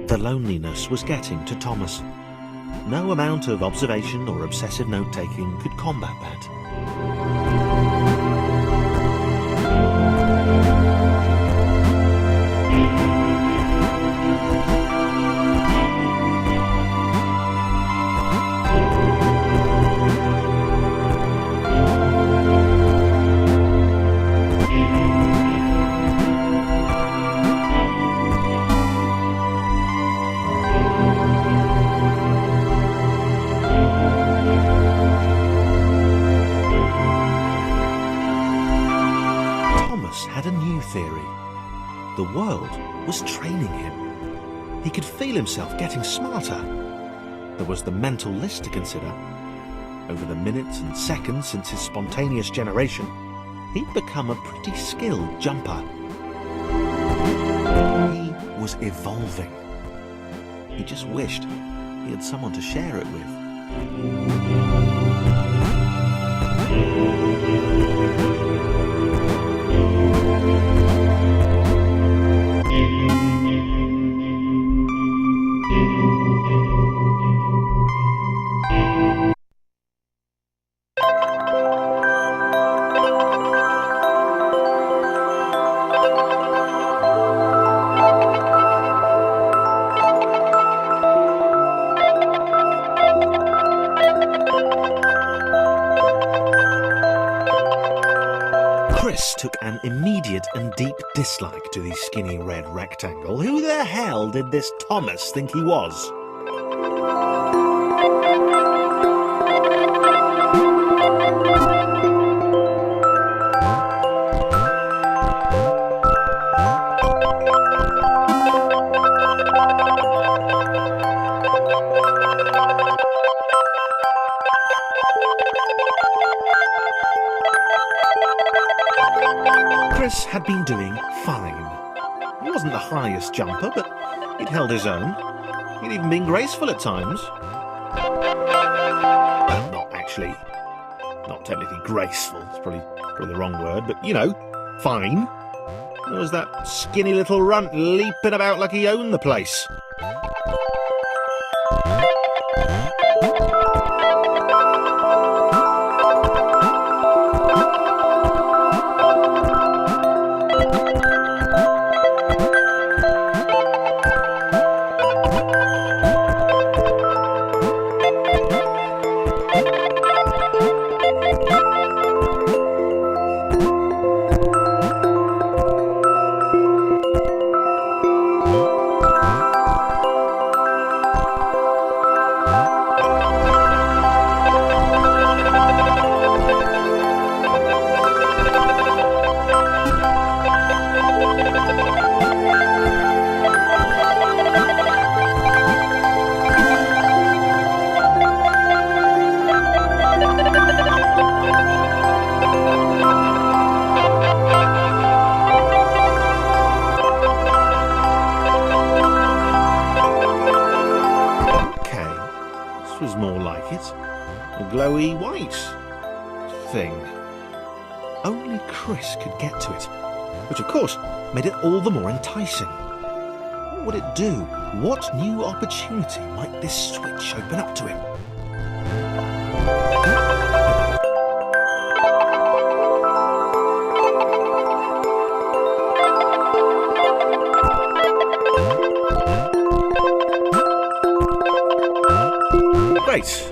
The loneliness was getting to Thomas. No amount of observation or obsessive note-taking could combat that. Had a new theory. The world was training him. He could feel himself getting smarter. There was the mental list to consider. Over the minutes and seconds since his spontaneous generation, he'd become a pretty skilled jumper. He was evolving. He just wished he had someone to share it with. Chris took an immediate and deep dislike to the skinny red rectangle. Who the hell did this Thomas think he was? Chris had been doing fine. He wasn't the highest jumper, but he'd held his own. He'd even been graceful at times. Not technically graceful, it's probably the wrong word, but, you know, fine. There was that skinny little runt leaping about like he owned the place. Was more like it. A glowy white thing. Only Chris could get to it, which of course made it all the more enticing. What would it do? What new opportunity might this switch open up to him?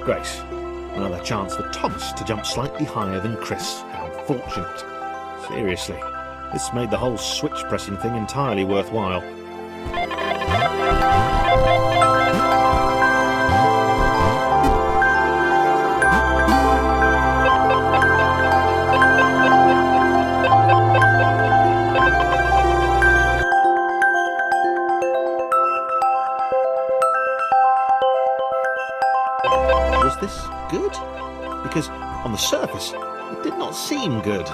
Great. Another chance for Thomas to jump slightly higher than Chris. How fortunate. Seriously, this made the whole switch pressing thing entirely worthwhile. Was this good? Because on the surface, it did not seem good.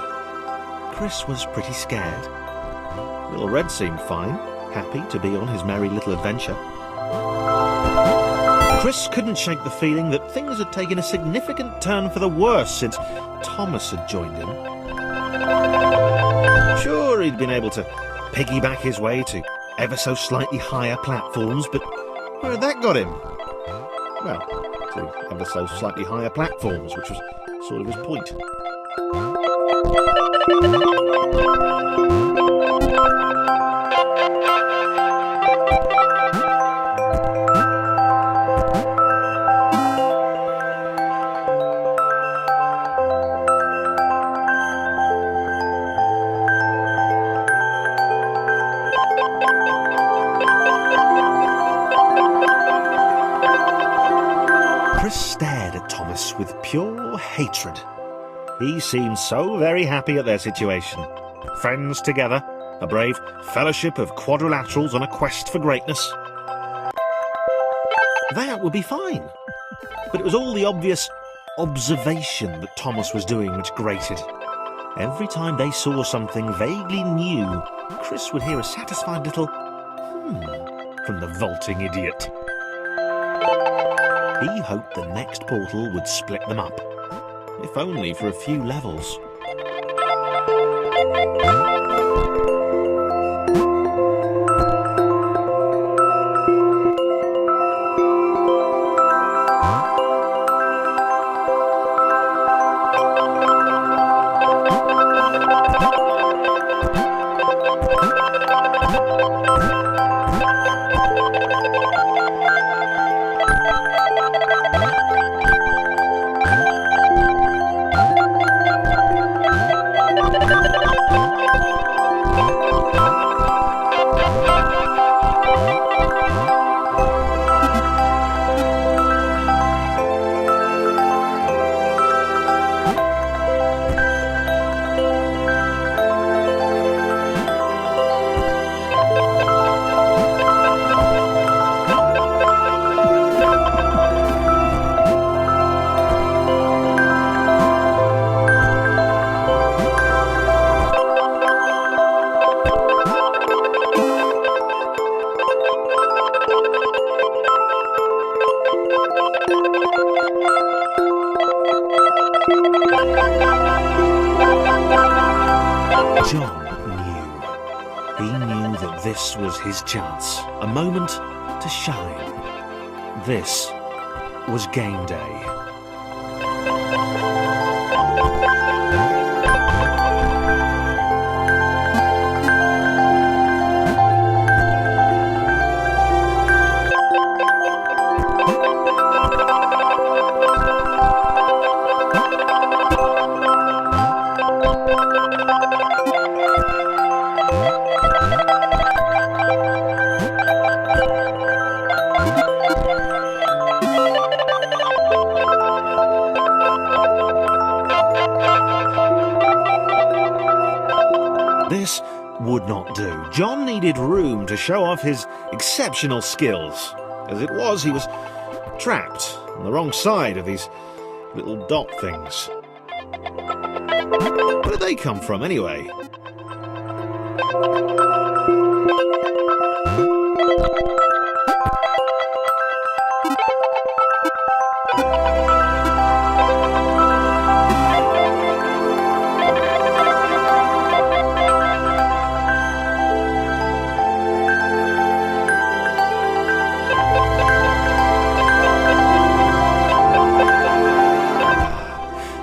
Chris was pretty scared. Little Red seemed fine. happy to be on his merry little adventure. Chris couldn't shake the feeling that things had taken a significant turn for the worse since Thomas had joined him. Sure, he'd been able to piggyback his way to ever so slightly higher platforms, but where had that got him? Well, to ever so slightly higher platforms, which was sort of his point. Chris stared at Thomas with pure hatred. He seemed so very happy at their situation. Friends together, a brave fellowship of quadrilaterals on a quest for greatness. That would be fine. But it was all the obvious observation that Thomas was doing which grated. Every time they saw something vaguely new, Chris would hear a satisfied little from the vaulting idiot. He hoped the next portal would split them up, if only for a few levels. John knew. He knew that this was his chance, a moment to shine. This was game day. This would not do. John needed room to show off his exceptional skills. As it was, he was trapped on the wrong side of these little dot things. Where did they come from, anyway?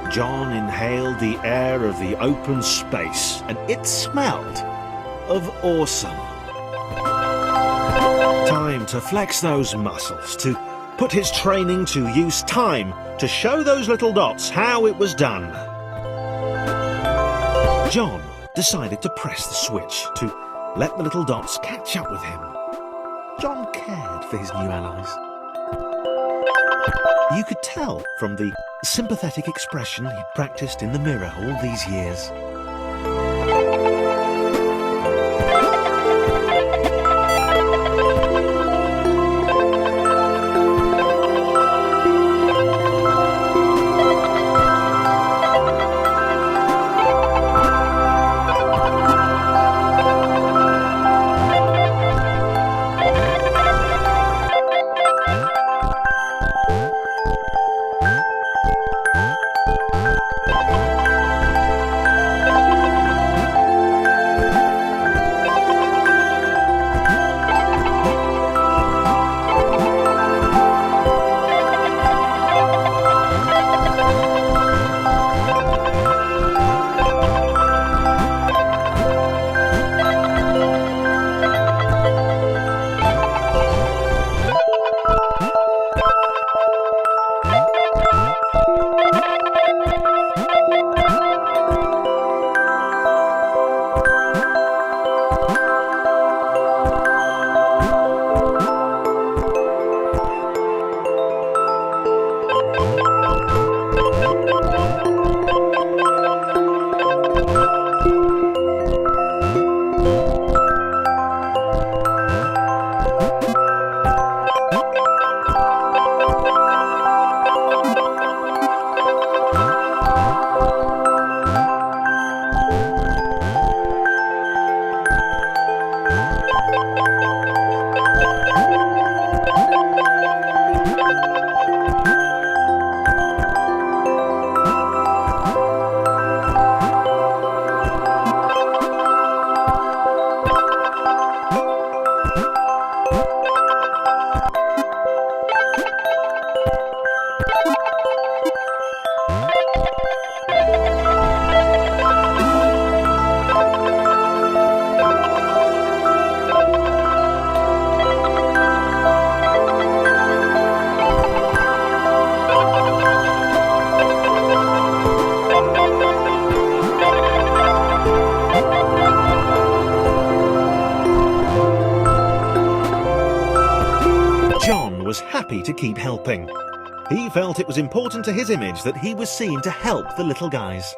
John inhaled the air of the open space, and it smelled of awesome. Time to flex those muscles, to put his training to use, time to show those little dots how it was done. John decided to press the switch, to let the little dots catch up with him. John cared for his new allies. You could tell from the sympathetic expression he'd practiced in the mirror all these years. John was happy to keep helping. He felt it was important to his image that he was seen to help the little guys.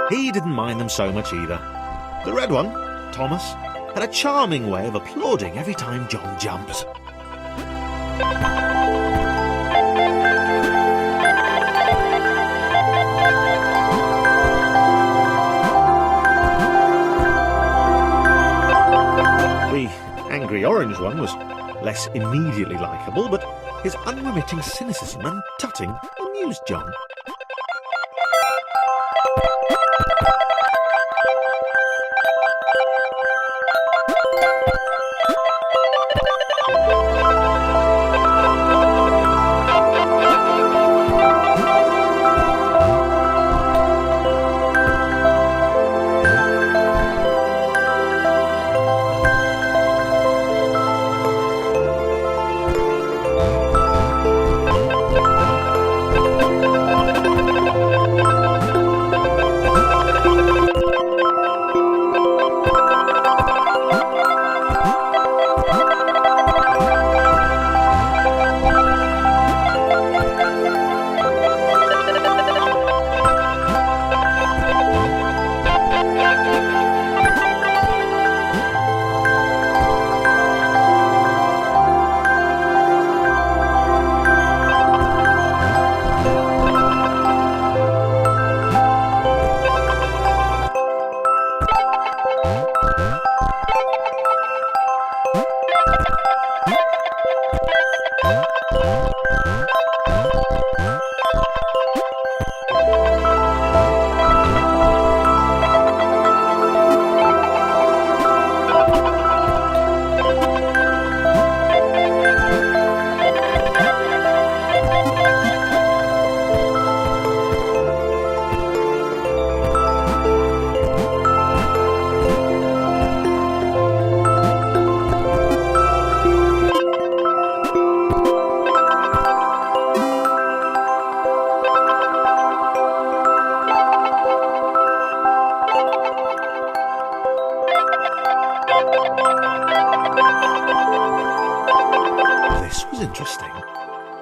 He didn't mind them so much either. The red one, Thomas, had a charming way of applauding every time John jumped. The angry orange one was less immediately likeable, but his unremitting cynicism and tutting amused John.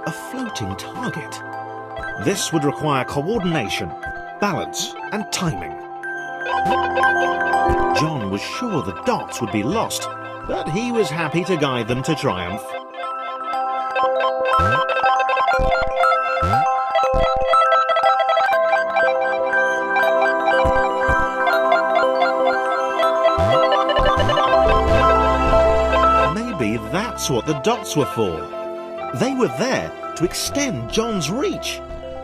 a floating target. This would require coordination, balance, and timing. John was sure the dots would be lost, but he was happy to guide them to triumph. Maybe that's what the dots were for. They were there to extend John's reach,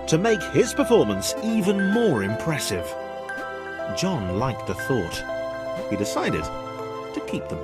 to make his performance even more impressive. John liked the thought. He decided to keep them.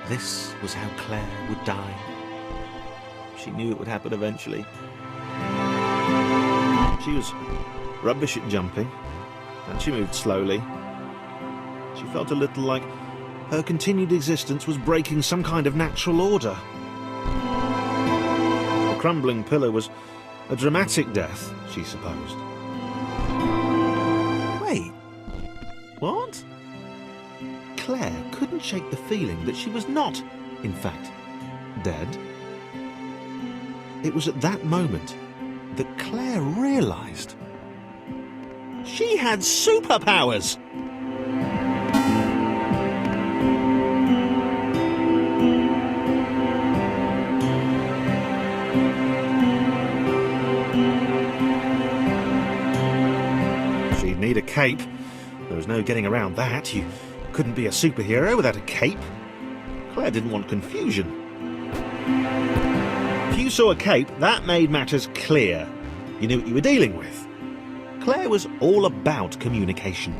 This was how Claire would die. She knew it would happen eventually. She was rubbish at jumping, and she moved slowly. She felt a little like her continued existence was breaking some kind of natural order. The crumbling pillar was a dramatic death, she supposed. Wait, what? Claire couldn't shake the feeling that she was not, in fact, dead. It was at that moment that Claire realised she had superpowers! She'd need a cape. There was no getting around that. You couldn't be a superhero without a cape. Claire didn't want confusion. If you saw a cape, that made matters clear. You knew what you were dealing with. Claire was all about communication.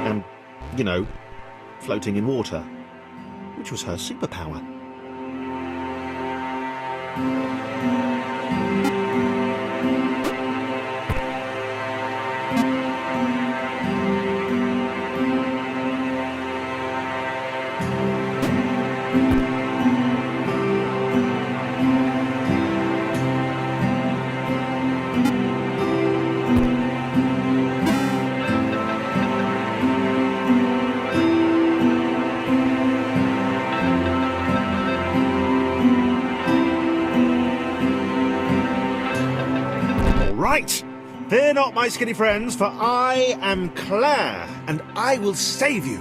And, you know, floating in water, which was her superpower. Right, fear not, my skinny friends, for I am Claire, and I will save you.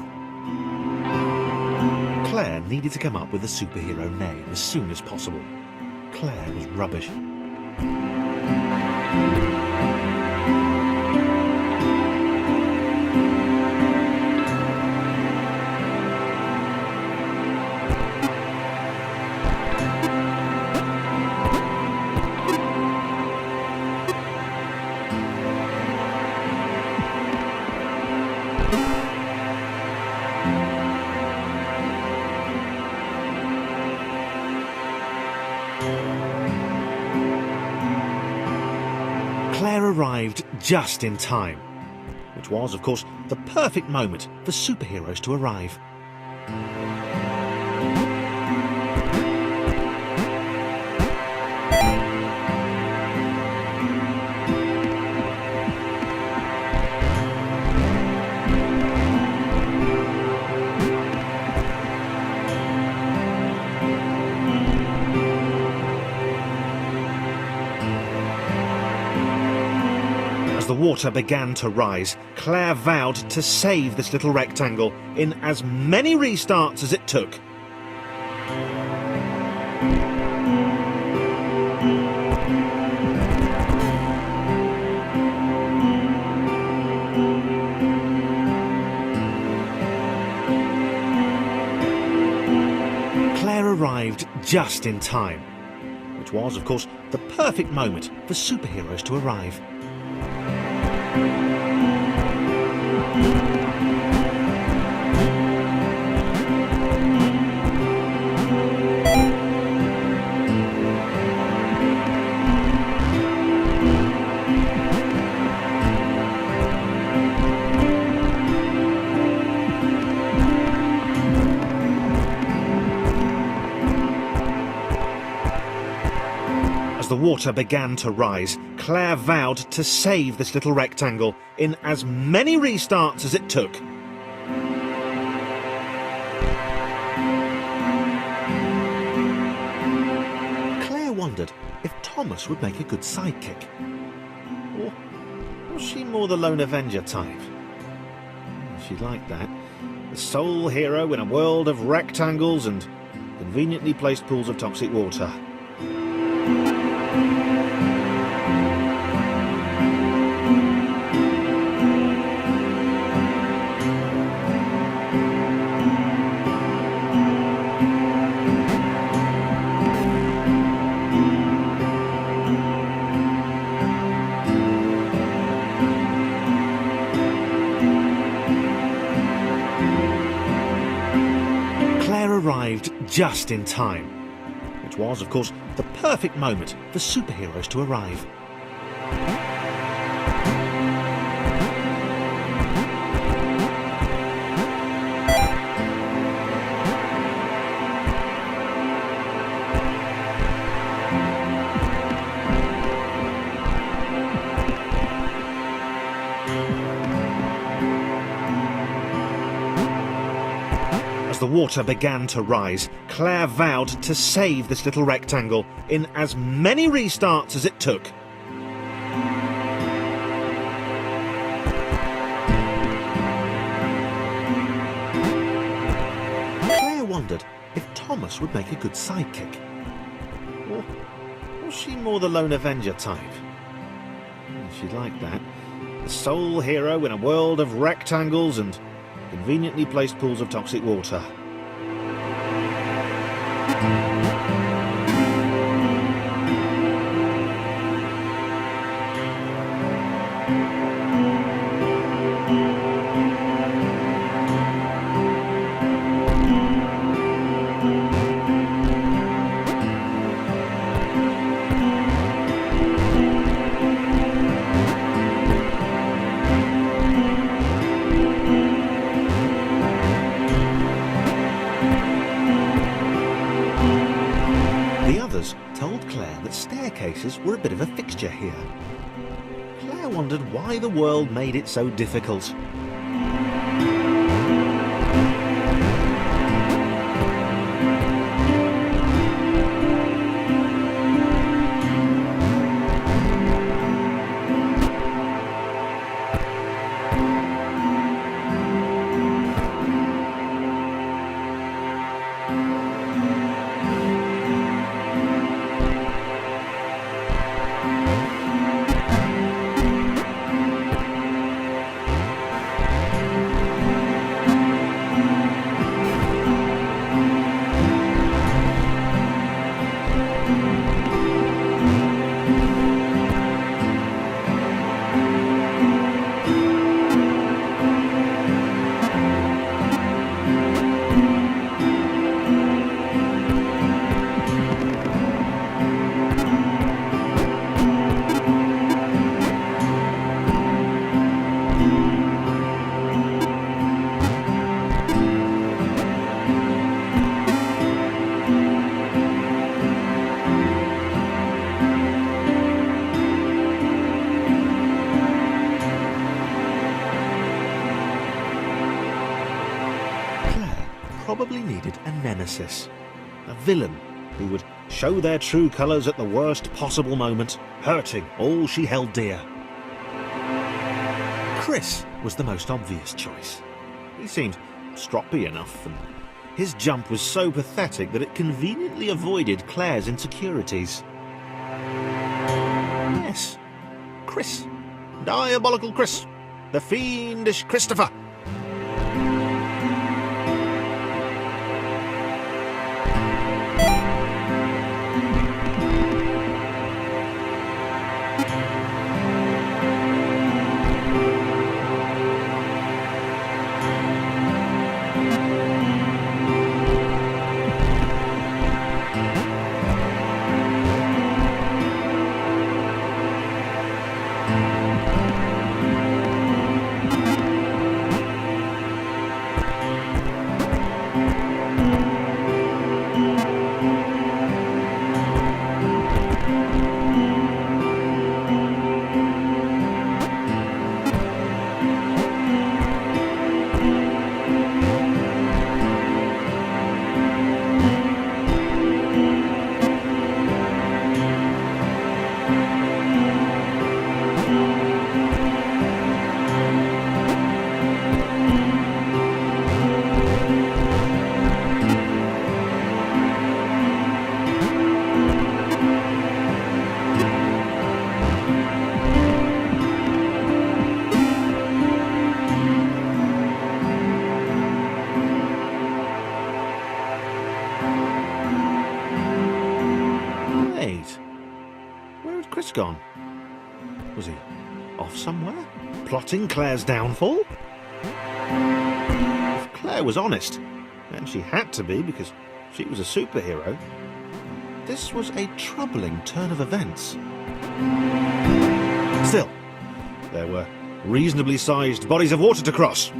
Claire needed to come up with a superhero name as soon as possible. Claire was rubbish. Claire arrived just in time, which was, of course, the perfect moment for superheroes to arrive. As the water began to rise, Claire vowed to save this little rectangle in as many restarts as it took. arrived just in time, which was, of course, the perfect moment for superheroes to arrive. As the water began to rise, Claire vowed to save this little rectangle in as many restarts as it took. Claire wondered if Thomas would make a good sidekick. Or was she more the lone Avenger type? She liked that. The sole hero in a world of rectangles and conveniently placed pools of toxic water. Claire arrived just in time, which was, of course, the perfect moment for superheroes to arrive. As the water began to rise, Claire vowed to save this little rectangle in as many restarts as it took. Claire wondered if Thomas would make a good sidekick. Or was she more the lone Avenger type? She liked that. The sole hero in a world of rectangles and conveniently placed pools of toxic water. The others told Claire that staircases were a bit of a fixture here. Claire wondered why the world made it so difficult. Probably needed a nemesis, a villain who would show their true colours at the worst possible moment, hurting all she held dear. Chris was the most obvious choice. He seemed stroppy enough, and his jump was so pathetic that it conveniently avoided Claire's insecurities. Yes, Chris. Diabolical Chris. The fiendish Christopher. gone? Was he off somewhere, plotting Claire's downfall? If Claire was honest, and she had to be because she was a superhero, this was a troubling turn of events. Still, there were reasonably sized bodies of water to cross.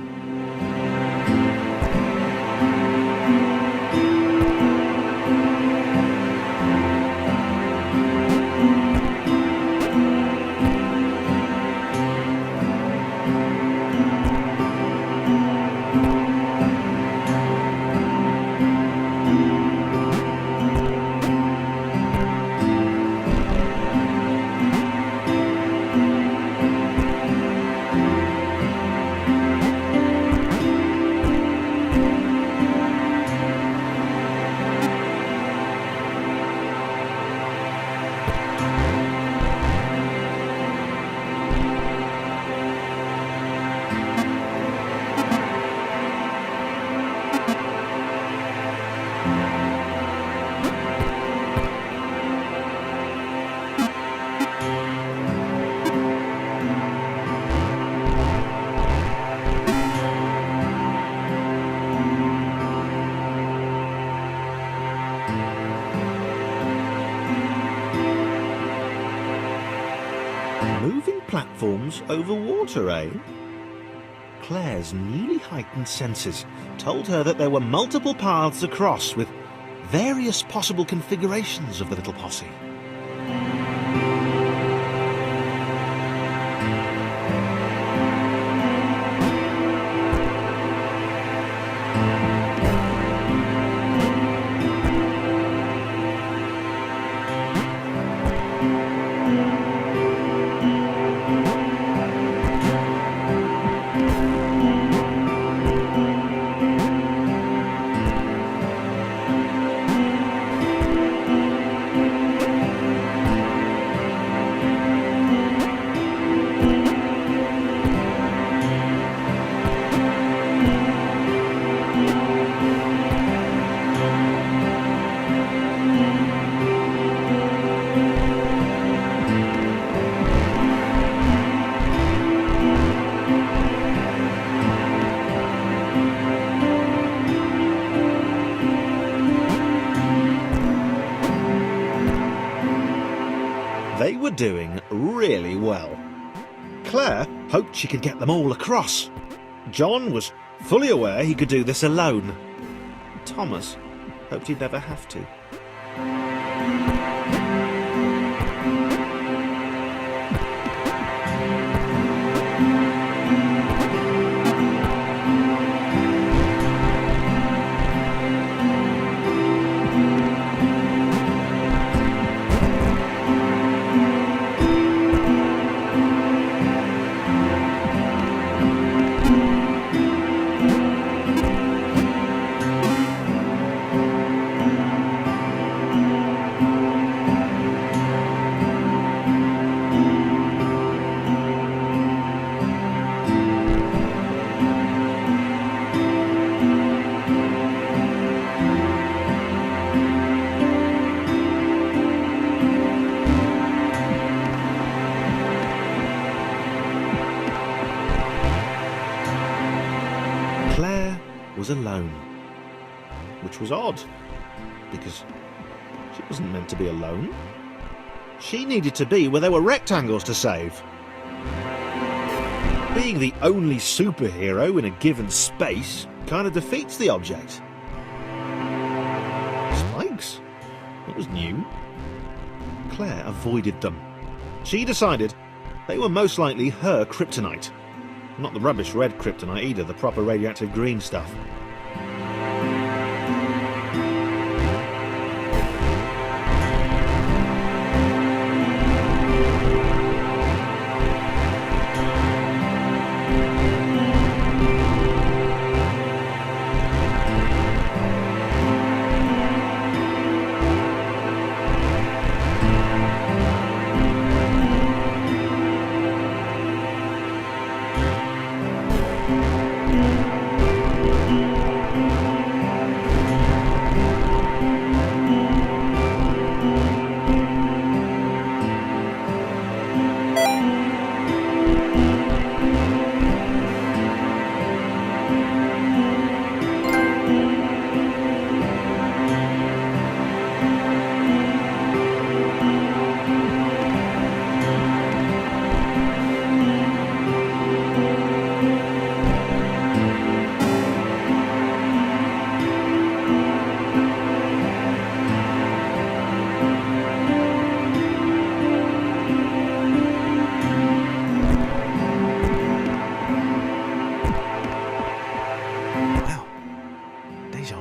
Moving platforms over water, eh? Claire's newly heightened senses told her that there were multiple paths across with various possible configurations of the little posse. They were doing really well. Claire hoped she could get them all across. John was fully aware he could do this alone. Thomas hoped he'd never have to. Claire was alone, which was odd, because she wasn't meant to be alone. She needed to be where there were rectangles to save. Being the only superhero in a given space kind of defeats the object. Spikes? That was new. Claire avoided them. She decided they were most likely her kryptonite. Not the rubbish red kryptonite either, the proper radioactive green stuff.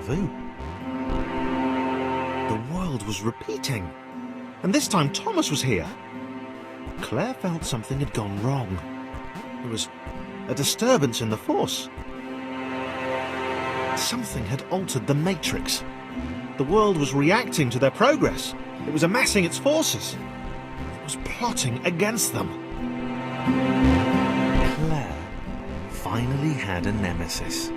vu. The world was repeating, and this time Thomas was here. Claire felt something had gone wrong. There was a disturbance in the Force. Something had altered the Matrix. The world was reacting to their progress. It was amassing its forces. It was plotting against them. Claire finally had a nemesis.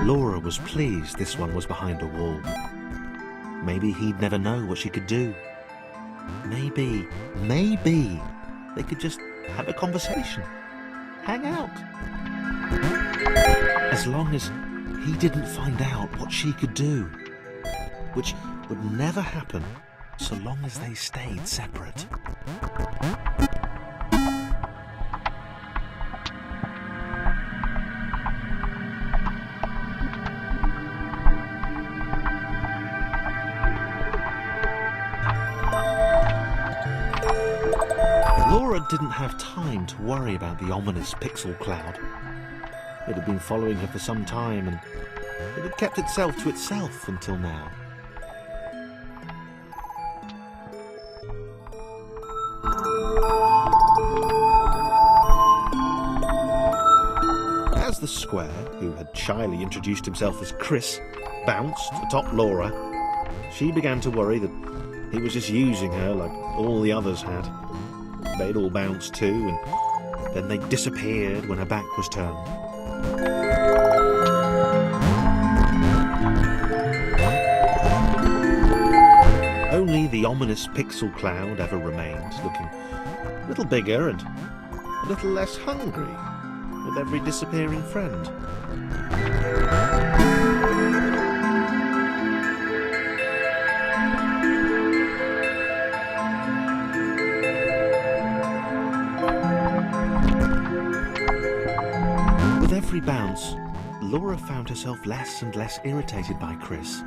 Laura was pleased this one was behind a wall. Maybe he'd never know what she could do. Maybe they could just have a conversation, hang out. As long as he didn't find out what she could do, which would never happen so long as they stayed separate. Laura didn't have time to worry about the ominous pixel cloud. It had been following her for some time, and it had kept itself to itself until now. As the Square, who had shyly introduced himself as Chris, bounced atop Laura, she began to worry that he was just using her like all the others had. They'd all bounced too, and then they disappeared when her back was turned. Only the ominous pixel cloud ever remained, looking a little bigger and a little less hungry with every disappearing friend. With every bounce, Laura found herself less and less irritated by Chris.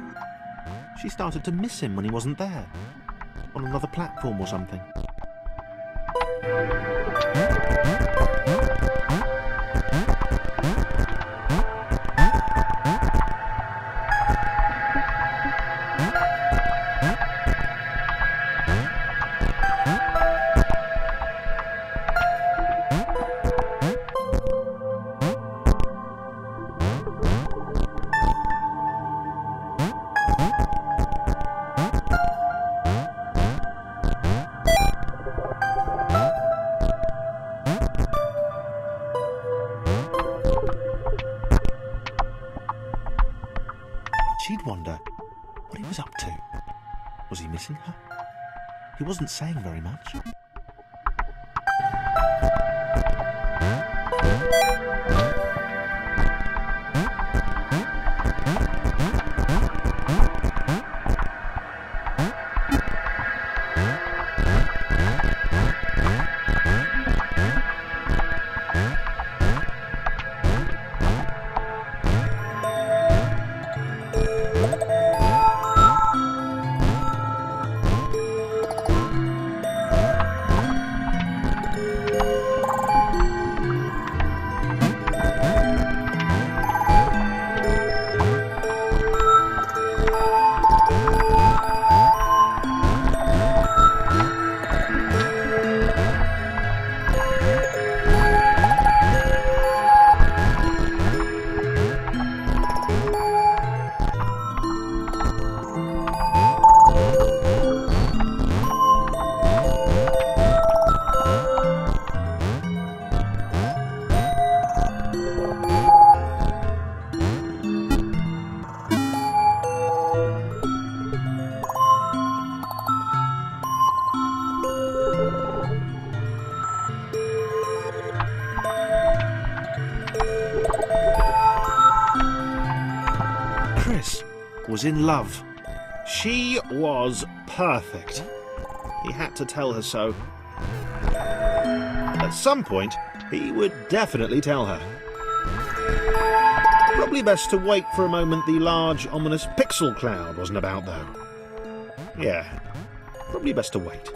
She started to miss him when he wasn't there, on another platform or something. She'd wonder what he was up to. Was he missing her? He wasn't saying very much. was in love. She was perfect. He had to tell her so. At some point, he would definitely tell her. Probably best to wait for a moment the large, ominous pixel cloud wasn't about, though. Yeah, probably best to wait.